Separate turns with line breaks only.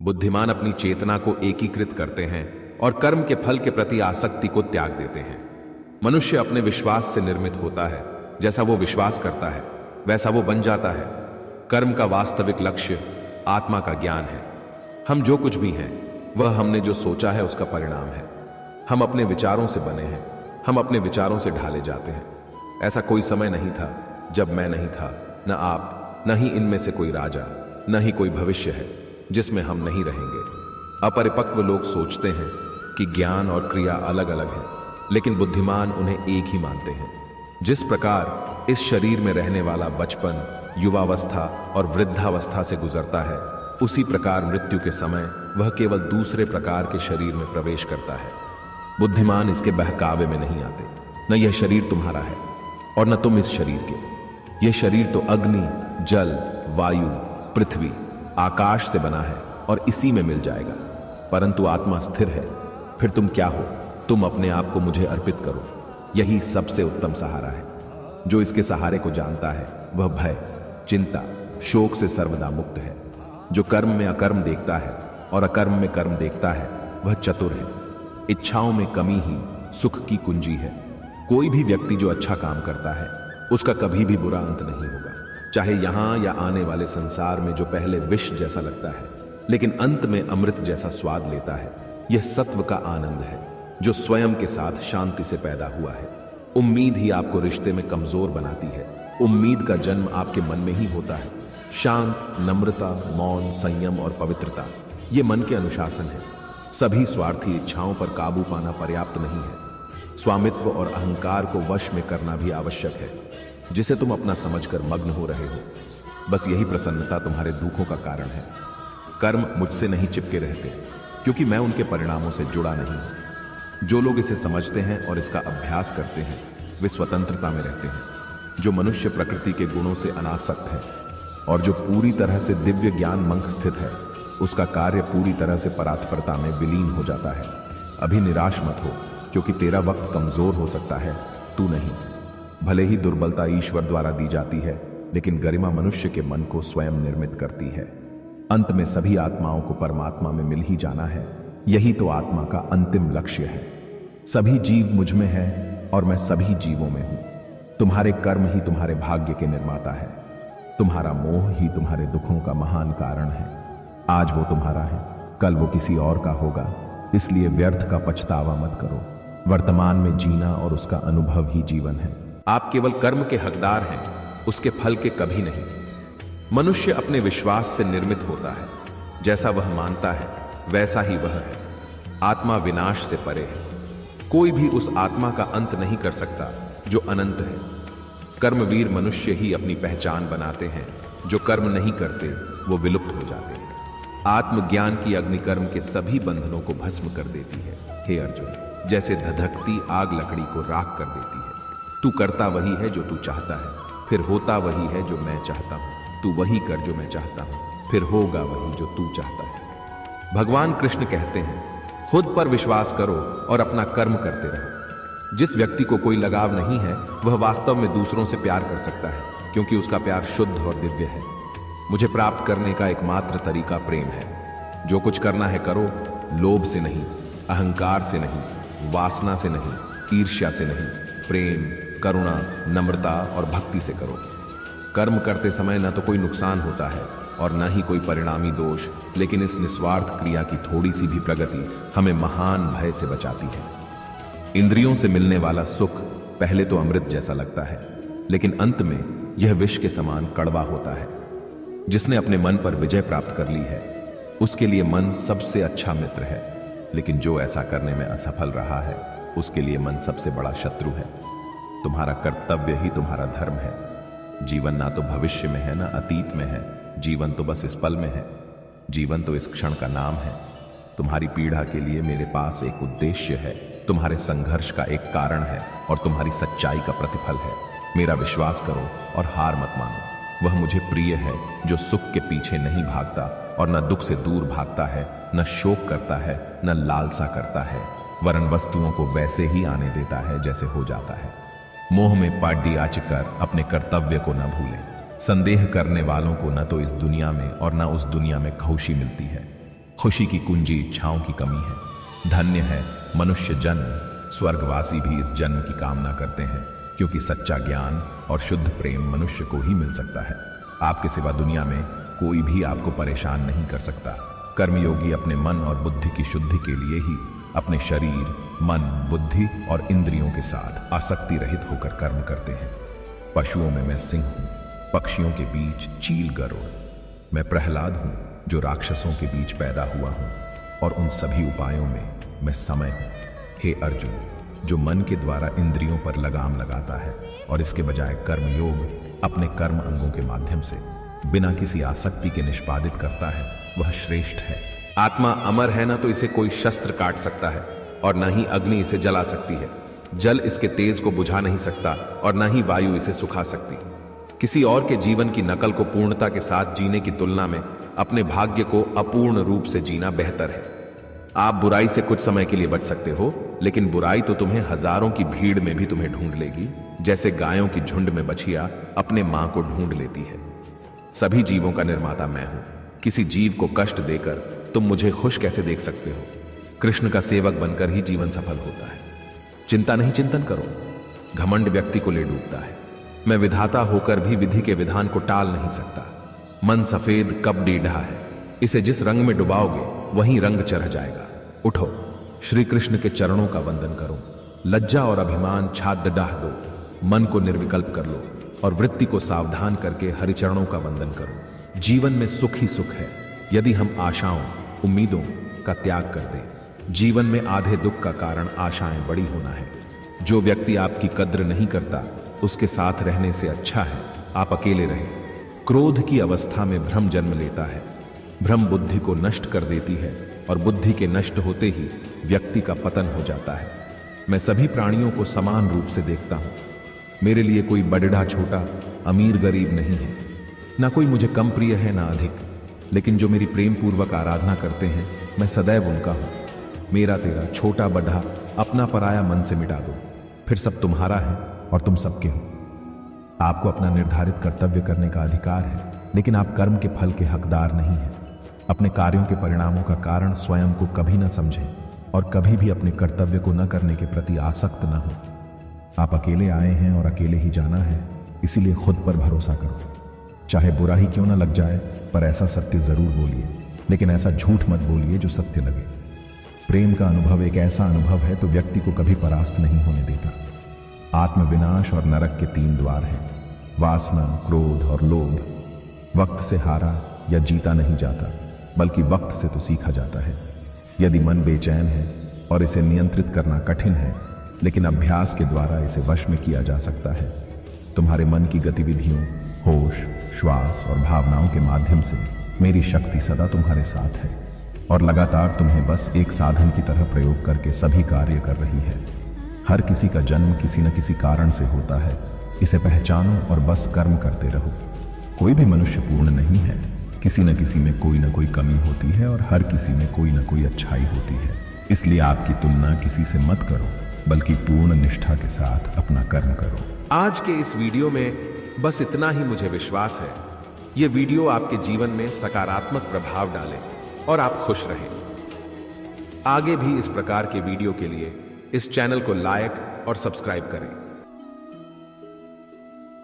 बुद्धिमान अपनी चेतना को एकीकृत करते हैं और कर्म के फल के प्रति आसक्ति को त्याग देते हैं। मनुष्य अपने विश्वास से निर्मित होता है। जैसा वो विश्वास करता है वैसा वो बन जाता है। कर्म का वास्तविक लक्ष्य आत्मा का ज्ञान है। हम जो कुछ भी हैं वह हमने जो सोचा है उसका परिणाम है। हम अपने विचारों से बने हैं, हम अपने विचारों से ढाले जाते हैं। ऐसा कोई समय नहीं था जब मैं नहीं था, न आप, न ही इनमें से कोई राजा, न ही कोई भविष्य है जिसमें हम नहीं रहेंगे। अपरिपक्व लोग सोचते हैं कि ज्ञान और क्रिया अलग अलग हैं, लेकिन बुद्धिमान उन्हें एक ही मानते हैं। जिस प्रकार इस शरीर में रहने वाला बचपन, युवावस्था और वृद्धावस्था से गुजरता है, उसी प्रकार मृत्यु के समय वह केवल दूसरे प्रकार के शरीर में प्रवेश करता है। बुद्धिमान इसके बहकावे में नहीं आते। न यह शरीर तुम्हारा है और न तुम इस शरीर के। यह शरीर तो अग्नि, जल, वायु, पृथ्वी, आकाश से बना है और इसी में मिल जाएगा। परंतु आत्मा स्थिर है। फिर तुम क्या हो? तुम अपने आप को मुझे अर्पित करो। यही सबसे उत्तम सहारा है। जो इसके सहारे को जानता है वह भय, चिंता, शोक से सर्वदा मुक्त है। जो कर्म में अकर्म देखता है और अकर्म में कर्म देखता है वह चतुर है। इच्छाओं में कमी ही सुख की कुंजी है। कोई भी व्यक्ति जो अच्छा काम करता है उसका कभी भी बुरा अंत नहीं होगा। चाहे यहां या आने वाले संसार में जो पहले विष जैसा लगता है लेकिन अंत में अमृत जैसा स्वाद लेता है, यह सत्व का आनंद है जो स्वयं के साथ शांति से पैदा हुआ है। उम्मीद ही आपको रिश्ते में कमजोर बनाती है। उम्मीद का जन्म आपके मन में ही होता है। शांत, नम्रता, मौन, संयम और पवित्रता ये मन के अनुशासन है। सभी स्वार्थी इच्छाओं पर काबू पाना पर्याप्त नहीं है। स्वामित्व और अहंकार को वश में करना भी आवश्यक है, जिसे तुम अपना समझकर मग्न हो रहे हो। बस यही प्रसन्नता तुम्हारे दुखों का कारण है। कर्म मुझसे नहीं चिपके रहते क्योंकि मैं उनके परिणामों से जुड़ा नहीं हूं। जो लोग इसे समझते हैं और इसका अभ्यास करते हैं वे स्वतंत्रता में रहते हैं। जो मनुष्य प्रकृति के गुणों से अनासक्त है और जो पूरी तरह से दिव्य ज्ञान मंत्र स्थित है, उसका कार्य पूरी तरह से परात्परता में विलीन हो जाता है। अभी निराश मत हो क्योंकि तेरा वक्त कमजोर हो सकता है, तू नहीं। भले ही दुर्बलता ईश्वर द्वारा दी जाती है, लेकिन गरिमा मनुष्य के मन को स्वयं निर्मित करती है। अंत में सभी आत्माओं को परमात्मा में मिल ही जाना है। यही तो आत्मा का अंतिम लक्ष्य है। सभी जीव मुझ में है और मैं सभी जीवों में हूं। तुम्हारे कर्म ही तुम्हारे भाग्य के निर्माता है। तुम्हारा मोह ही तुम्हारे दुखों का महान कारण है। आज वो तुम्हारा है, कल वो किसी और का होगा। इसलिए व्यर्थ का पछतावा मत करो। वर्तमान में जीना और उसका अनुभव ही जीवन है। आप केवल कर्म के हकदार हैं, उसके फल के कभी नहीं। मनुष्य अपने विश्वास से निर्मित होता है। जैसा वह मानता है वैसा ही वह है। आत्मा विनाश से परे है। कोई भी उस आत्मा का अंत नहीं कर सकता जो अनंत है। कर्मवीर मनुष्य ही अपनी पहचान बनाते हैं। जो कर्म नहीं करते वो विलुप्त हो जाते हैं। आत्मज्ञान की अग्नि कर्म के सभी बंधनों को भस्म कर देती है। हे अर्जुन, जैसे धधकती आग लकड़ी को राख कर देती है। तू करता वही है जो तू चाहता है, फिर होता वही है जो मैं चाहता हूं। तू वही कर जो मैं चाहता हूं, फिर होगा वही जो तू चाहता है। भगवान कृष्ण कहते हैं, खुद पर विश्वास करो और अपना कर्म करते रहो। जिस व्यक्ति को कोई लगाव नहीं है वह वास्तव में दूसरों से प्यार कर सकता है, क्योंकि उसका प्यार शुद्ध और दिव्य है। मुझे प्राप्त करने का एकमात्र तरीका प्रेम है। जो कुछ करना है करो, लोभ से नहीं, अहंकार से नहीं, वासना से नहीं, ईर्ष्या से नहीं। प्रेम, करुणा, नम्रता और भक्ति से करो। कर्म करते समय न तो कोई नुकसान होता है और न ही कोई परिणामी दोष, लेकिन इस निस्वार्थ क्रिया की थोड़ी सी भी प्रगति हमें महान भय से बचाती है। इंद्रियों से मिलने वाला सुख पहले तो अमृत जैसा लगता है, लेकिन अंत में यह विष के समान कड़वा होता है। जिसने अपने मन पर विजय प्राप्त कर ली है उसके लिए मन सबसे अच्छा मित्र है, लेकिन जो ऐसा करने में असफल रहा है उसके लिए मन सबसे बड़ा शत्रु है। तुम्हारा कर्तव्य ही तुम्हारा धर्म है। जीवन ना तो भविष्य में है ना अतीत में है। जीवन तो बस इस पल में है। जीवन तो इस क्षण का नाम है। तुम्हारी पीड़ा के लिए मेरे पास एक उद्देश्य है, तुम्हारे संघर्ष का एक कारण है और तुम्हारी सच्चाई का प्रतिफल है। मेरा विश्वास करो और हार मत मानो। वह मुझे प्रिय है जो सुख के पीछे नहीं भागता और न दुख से दूर भागता है, न शोक करता है, न लालसा करता है, वरन वस्तुओं को वैसे ही आने देता है जैसे हो जाता है। मोह में पाड्डी आचकर अपने कर्तव्य को न भूलें। संदेह करने वालों को न तो इस दुनिया में और न उस दुनिया में खुशी मिलती है। खुशी की कुंजी इच्छाओं की कमी है। धन्य है मनुष्य जन्म, स्वर्गवासी भी इस जन्म की कामना करते हैं, क्योंकि सच्चा ज्ञान और शुद्ध प्रेम मनुष्य को ही मिल सकता है। आपके सिवा दुनिया में कोई भी आपको परेशान नहीं कर सकता। कर्मयोगी अपने मन और बुद्धि की शुद्धि के लिए ही अपने शरीर, मन, बुद्धि और इंद्रियों के साथ आसक्ति रहित होकर कर्म करते हैं। पशुओं में मैं सिंह हूं, पक्षियों के बीच चील गरुड़। मैं प्रहलाद हूं जो राक्षसों के बीच पैदा हुआ हूं, और उन सभी उपायों में मैं समय हूं। हे अर्जुन, जो मन के द्वारा इंद्रियों पर लगाम लगाता है और इसके बजाय कर्मयोग अपने कर्म अंगों के माध्यम से बिना किसी आसक्ति के निष्पादित करता है, वह श्रेष्ठ है। आत्मा अमर है, ना तो इसे कोई शस्त्र काट सकता है और न ही अग्नि इसे जला सकती है। जल इसके तेज को बुझा नहीं सकता और न ही वायु इसे सुखा सकती। किसी और के जीवन की नकल को पूर्णता के साथ जीने की तुलना में अपने भाग्य को अपूर्ण रूप से जीना बेहतर है। आप बुराई से कुछ समय के लिए बच सकते हो, लेकिन बुराई तो तुम्हें हजारों की भीड़ में भी तुम्हें ढूंढ लेगी, जैसे गायों की झुंड में बछिया अपने मां को ढूंढ लेती है। सभी जीवों का निर्माता मैं हूं। किसी जीव को कष्ट देकर तुम मुझे खुश कैसे देख सकते हो? कृष्ण का सेवक बनकर ही जीवन सफल होता है। चिंता नहीं, चिंतन करो। घमंड व्यक्ति को ले डूबता है। मैं विधाता होकर भी विधि के विधान को टाल नहीं सकता। मन सफेद कब डीढ़ा है, इसे जिस रंग में डुबाओगे वहीं रंग चढ़ जाएगा। उठो, श्री कृष्ण के चरणों का वंदन करो। लज्जा और अभिमान छाद डाह दो। मन को निर्विकल्प कर लो और वृत्ति को सावधान करके हरिचरणों का वंदन करो। जीवन में सुख ही सुख है यदि हम आशाओं, उम्मीदों का त्याग कर दें। जीवन में आधे दुख का कारण आशाएं बड़ी होना है। जो व्यक्ति आपकी कद्र नहीं करता, उसके साथ रहने से अच्छा है आप अकेले रहें। क्रोध की अवस्था में भ्रम जन्म लेता है। भ्रम बुद्धि को नष्ट कर देती है और बुद्धि के नष्ट होते ही व्यक्ति का पतन हो जाता है। मैं सभी प्राणियों को समान रूप से देखता हूं। मेरे लिए कोई बड़ा छोटा, अमीर गरीब नहीं है। ना कोई मुझे कम प्रिय है ना अधिक, लेकिन जो मेरी प्रेम पूर्वक आराधना करते हैं मैं सदैव उनका हूं। मेरा तेरा, छोटा बड़ा, अपना पराया मन से मिटा दो, फिर सब तुम्हारा है और तुम सबके हो। आपको अपना निर्धारित कर्तव्य करने का अधिकार है, लेकिन आप कर्म के फल के हकदार नहीं हैं। अपने कार्यों के परिणामों का कारण स्वयं को कभी न समझें और कभी भी अपने कर्तव्य को न करने के प्रति आसक्त न हो। आप अकेले आए हैं और अकेले ही जाना है, इसीलिए खुद पर भरोसा करो। चाहे बुरा ही क्यों न लग जाए, पर ऐसा सत्य जरूर बोलिए, लेकिन ऐसा झूठ मत बोलिए जो सत्य लगे। प्रेम का अनुभव एक ऐसा अनुभव है तो व्यक्ति को कभी परास्त नहीं होने देता। आत्मविनाश और नरक के 3 द्वार हैं, वासना, क्रोध और लोभ। वक्त से हारा या जीता नहीं जाता, बल्कि वक्त से तो सीखा जाता है। यदि मन बेचैन है और इसे नियंत्रित करना कठिन है, लेकिन अभ्यास के द्वारा इसे वश में किया जा सकता है। तुम्हारे मन की गतिविधियों, होश, श्वास और भावनाओं के माध्यम से मेरी शक्ति सदा तुम्हारे साथ है और लगातार तुम्हें बस एक साधन की तरह प्रयोग करके सभी कार्य कर रही है। हर किसी का जन्म किसी न किसी कारण से होता है, इसे पहचानो और बस कर्म करते रहो। कोई भी मनुष्य पूर्ण नहीं है, किसी न किसी में कोई न कोई कमी होती है और हर किसी में कोई न कोई अच्छाई होती है। इसलिए आपकी तुलना किसी से मत करो, बल्कि पूर्ण निष्ठा के साथ अपना कर्म करो।
आज के इस वीडियो में बस इतना ही मुझे विश्वास है ये वीडियो आपके जीवन में सकारात्मक प्रभाव डाले और आप खुश रहें। आगे भी इस प्रकार के वीडियो के लिए इस चैनल को लाइक और सब्सक्राइब करें।